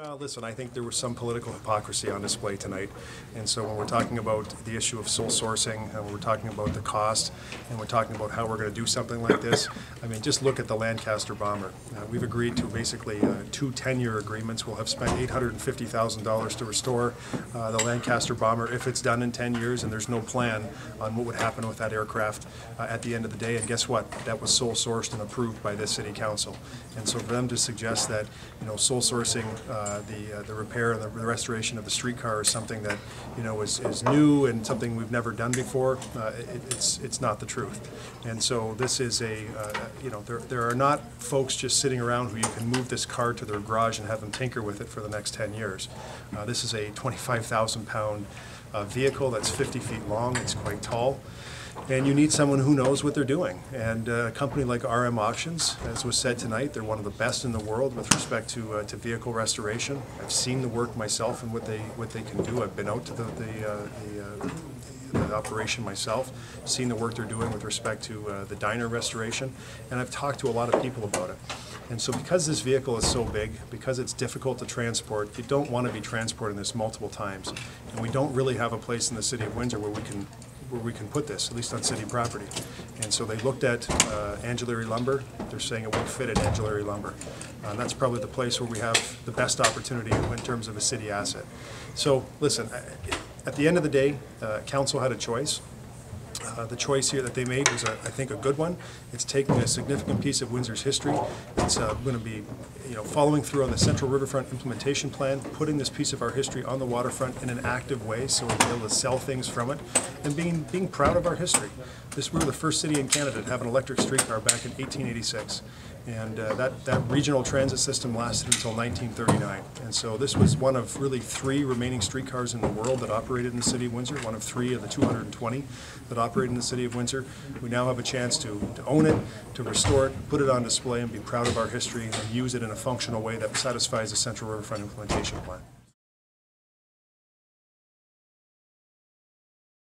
Well, listen, I think there was some political hypocrisy on display tonight. And so when we're talking about the issue of sole sourcing, and we're talking about the cost, and we're talking about how we're going to do something like this, I mean, just look at the Lancaster bomber. We've agreed to basically 2 10-year agreements. We'll have spent $850,000 to restore the Lancaster bomber if it's done in 10 years, and there's no plan on what would happen with that aircraft at the end of the day. And guess what? That was sole sourced and approved by this city council. And so for them to suggest that, sole sourcing the repair and the restoration of the streetcar is something that is new and something we've never done before, it's not the truth. And so this is there are not folks just sitting around who you can move this car to their garage and have them tinker with it for the next 10 years. This is a 25,000-pound vehicle that's 50 feet long. It's quite tall. And you need someone who knows what they're doing. And a company like RM Auctions, as was said tonight, they're one of the best in the world with respect to vehicle restoration. I've seen the work myself and what they can do. I've been out to the operation myself, seen the work they're doing with respect to the diner restoration, and I've talked to a lot of people about it. And so because this vehicle is so big, because it's difficult to transport, you don't want to be transporting this multiple times. And we don't really have a place in the city of Windsor where we can put this, at least on city property. And so they looked at Angelary Lumber. They're saying it won't fit at Angelary Lumber. That's probably the place where we have the best opportunity in terms of a city asset. So listen, at the end of the day, council had a choice. The choice here that they made was, I think, a good one. It's taking a significant piece of Windsor's history. It's going to be, following through on the Central Riverfront Implementation Plan, putting this piece of our history on the waterfront in an active way, so we'll be able to sell things from it, and being proud of our history. We were the first city in Canada to have an electric streetcar back in 1886, and that regional transit system lasted until 1939. And so this was one of really 3 remaining streetcars in the world that operated in the city of Windsor, one of 3 of the 220 that operate in the city of Windsor. We now have a chance to own it, to restore it, put it on display, and be proud of our history, and use it in a functional way that satisfies the Central Riverfront Implementation Plan.